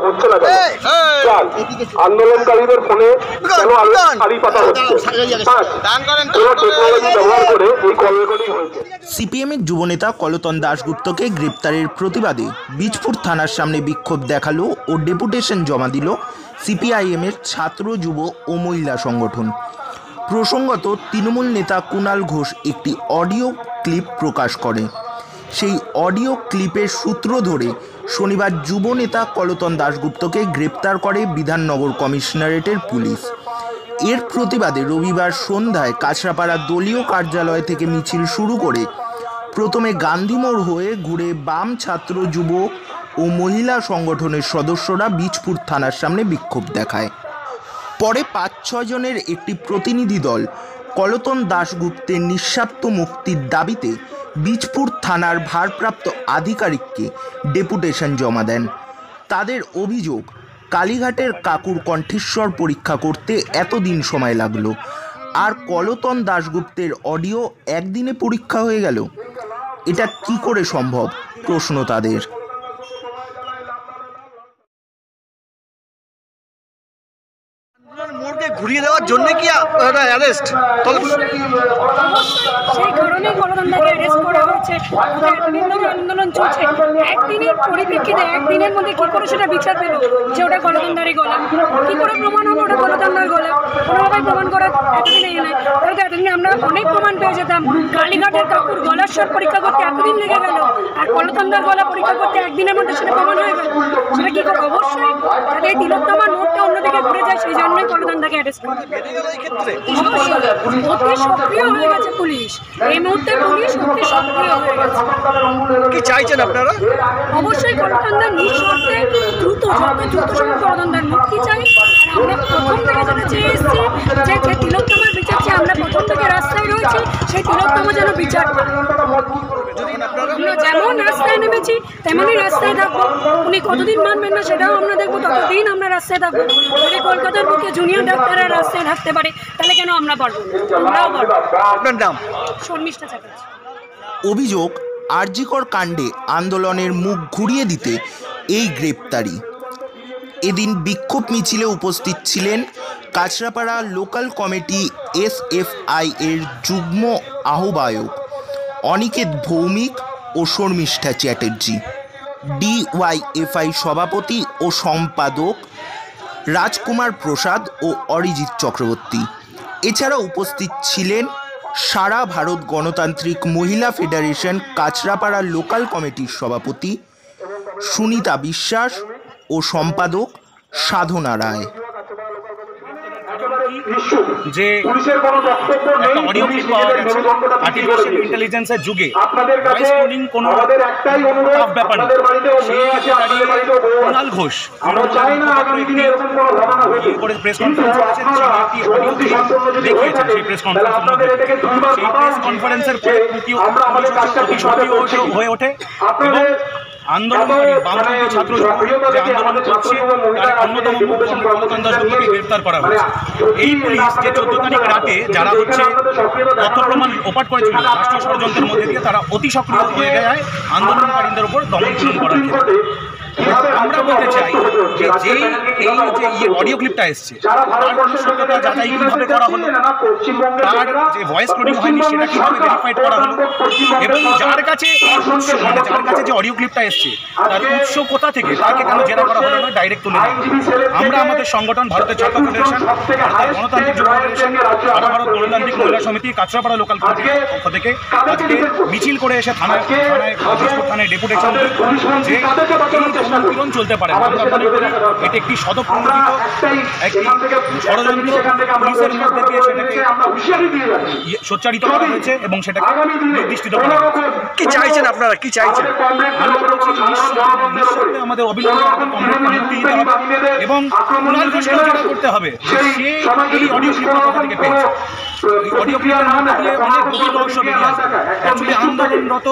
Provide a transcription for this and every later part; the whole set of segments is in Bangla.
হচ্ছে না আন্দোলনকারীদের ফোনে কেন আড়ি পাতা হচ্ছে কোনো টেকনোলজি ব্যবহার করে এই কল রেকর্ডিং হয়েছে। সিপিএমের যুবনেতা কলতন দাশগুপ্তকে গ্রেপ্তারের প্রতিবাদে বীজপুর থানার সামনে বিক্ষোভ দেখালো ও ডেপুটেশন জমা দিল সিপিআইএমের ছাত্র যুব ও মহিলা সংগঠন। প্রসঙ্গত, তৃণমূল নেতা কুণাল ঘোষ একটি অডিও ক্লিপ প্রকাশ করে। সেই অডিও ক্লিপের সূত্র ধরে শনিবার যুব নেতা কলতন দাশগুপ্তকে গ্রেপ্তার করে বিধাননগর কমিশনারেটের পুলিশ। এর প্রতিবাদে রবিবার সন্ধ্যায় কাছড়াপাড়া দলীয় কার্যালয় থেকে মিছিল শুরু করে প্রথমে গান্ধীমোড় হয়ে ঘুরে বাম ছাত্র যুব ও মহিলা সংগঠনের সদস্যরা বীজপুর থানার সামনে বিক্ষোভ দেখায়। পরে ৫-৬ জনের একটি প্রতিনিধি দল কলতন দাশগুপ্তের নিঃস্বার্থ মুক্তির দাবিতে বীজপুর থানার ভারপ্রাপ্ত আধিকারিককে ডেপুটেশন জমা দেন। তাদের অভিযোগ, কালীঘাটের কাকুর কণ্ঠস্বর পরীক্ষা করতে এতদিন সময় লাগলো, আর কলতন দাশগুপ্তের অডিও একদিনে পরীক্ষা হয়ে গেল। এটা কি করে সম্ভব প্রশ্ন তাদের। মোড়কে ঘুরিয়ে দেওয়ার জন্য কি অ্যারেস্ট? সেই কারণেই কলতনদাকে অ্যারেস্ট করা হয়েছে। এতদিন ধরে আন্দোলন চলছে, একদিনের পরিপ্রেক্ষিতে একদিনের মধ্যে কি করে সেটা বিচার পেল যে ওটা কলতনদারই গলা? কি করে প্রমাণ হবে ওটা কলতনদার গলা? কোনোভাবেই প্রমাণ করা এতদিনে এ নাই। তাহলে তো এতদিনে আমরা অনেক প্রমাণ পেয়ে যেতাম। কালীঘাটের কাকুর গলার স্বর পরীক্ষা করতে এতদিন লেগে গেল, আর কলতনদার গলা পরীক্ষা করতে একদিনের মধ্যে সেটা প্রমাণ হয়ে গেল। সেটা কি করে? অবশ্যই তাদের তিলোত্তমা নোটটা অন্যদিকে ঘুরে যায়, সেই জন্যই কলতনদাকে অ্যারেস্ট করা। অতি সক্রিয় হয়ে গেছে পুলিশ এই মুহূর্তে, পুলিশ অতি সক্রিয় হয়ে গেছে। কি চাইছেন আপনারা? অবশ্যই কলতনদার নিঃশর্তে যত দ্রুত সময় কলতনদার মুক্তি চাই। আমরা প্রথম থেকে যেটা চেয়ে এসেছি যে তিলোত্তমার বিচার চেয়ে আমরা প্রথম থেকে রাস্তায় রয়েছি, সেই তিলোত্তমা যেন বিচার পায়। আমরা যেমন রাস্তায় নেমেছি তেমনই রাস্তায় থাকবো। উনি কতদিন মানবেন না সেটাও আমরা দেখবো, ততদিন আমরা রাস্তায় থাকবো। যদি কলকাতার বুকে জুনিয়র ডাক্তাররা রাস্তায় থাকতে পারে, তাহলে কেন আমরা পারবো? আমরাও পারবো। আপনার নাম? শর্মিষ্ঠা চ্যাটার্জি। অভিযোগ, আরজিকর কাণ্ডে আন্দোলনের মুখ ঘুরিয়ে দিতে এই গ্রেপ্তারি। এদিন বিক্ষোভ মিছিলে উপস্থিত ছিলেন কাছড়াপাড়া লোকাল কমিটি SFI এর যুগ্ম আহ্বায়ক অনিকেত ভৌমিক ও শর্মিষ্ঠা চ্যাটার্জি, DYFI সভাপতি ও সম্পাদক রাজকুমার প্রসাদ ও অরিজিৎ চক্রবর্তী। এছাড়া উপস্থিত ছিলেন সারা ভারত গণতান্ত্রিক মহিলা ফেডারেশন কাছড়াপাড়া লোকাল কমিটির সভাপতি সুনিতা বিশ্বাস ও সম্পাদক সাধনা রায়। যে একটা অডিও ক্লিপ পাওয়া গেছে আর্টিফিশিয়াল ইন্টেলিজেন্সের যুগে, ভয়েস ক্লোনিং কোনো টাফ ব্যাপার না। সেই ক্ষেত্রে দাঁড়িয়ে কুণাল ঘোষ করে প্রেস কনফারেন্স করেছেন, একটি অডিও ক্লিপ দেখিয়েছেন সেই প্রেস কনফারেন্সের মধ্যে। সেই প্রেস কনফারেন্সের পরে অতি সক্রিয় হয়ে ওঠে এবং আন্দোলনকারী বামপন্থী ছাত্র যে আন্দোলন করছে তার অন্যতম মুখ কলতন দাশগুপ্তকে গ্রেপ্তার করা হয়েছে। এই পুলিশ যে 14 তারিখ রাতে যারা হচ্ছে তথ্য প্রমাণ ওপাট করেছিল রাষ্ট্রীয় ষড়যন্ত্রের মধ্যে দিয়ে, তারা অতি সক্রিয় হয়ে যায় আন্দোলনকারীদের উপর দমন করার ক্ষেত্রে। আমরা বলতে চাই যে এই অডিও ক্লিপটা এসছে তার সত্যতা যাচাই কীভাবে করা হলো, তার যে ভয়েস ক্লোনিং হয়নি সেটা কীভাবে ভেরিফাইড করা হলো, এবং যার কাছে যে অডিও ক্লিপটা এসছে তার উৎস কোথা থেকে, তাকে কেন জেরা করা হলো না, ডাইরেক্ট তুলে নেওয়া। আমরা আমাদের সংগঠন ভারতের ছাত্র ফেডারেশন, ভারতের গণতান্ত্রিক যুব ফেডারেশন, সারা ভারত গণতান্ত্রিক মহিলা সমিতি, কাছড়াপাড়া লোকাল কমিটির পক্ষ থেকে আজকে মিছিল করে এসে থানায় ডেপুটেশন যে উৎপীড়ন চলতে পারে। আমরা মনে করি এটি একটি স্বতঃপ্রণোদিত একটি ষড়যন্ত্র, পুলিশের মধ্যে দিয়ে সেটাকে সোচ্চারিত করা হয়েছে এবং সেটাকে নির্দিষ্ট করা হয়েছে। কি চাইছেন আপনারা? কি চাইছেন? আমরা বলছি নিঃশর্তে আমাদের অবিলম্বে মুক্তি দিতে হবে এবং কুণাল ঘোষকেও যেটা করতে হবে, সে এই অডিও ক্লিপটা কোথা থেকে পেয়েছে। এই অডিও ক্লিপের মধ্যে দিয়ে অনেক গভীর রহস্য বেরিয়ে আসে। অ্যাকচুয়ালি আন্দোলনরত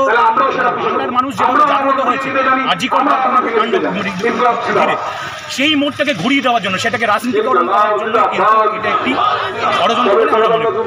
বাংলার মানুষ যেভাবে জাগ্রত হয়েছে আরজিকর কাণ্ড ঘিরে, সেই মোড়টাকে ঘুরিয়ে দেওয়ার জন্য, সেটাকে রাজনীতিকরণ করার জন্য কিন্তু এটা একটি ষড়যন্ত্র বলে আমরা মনে করি।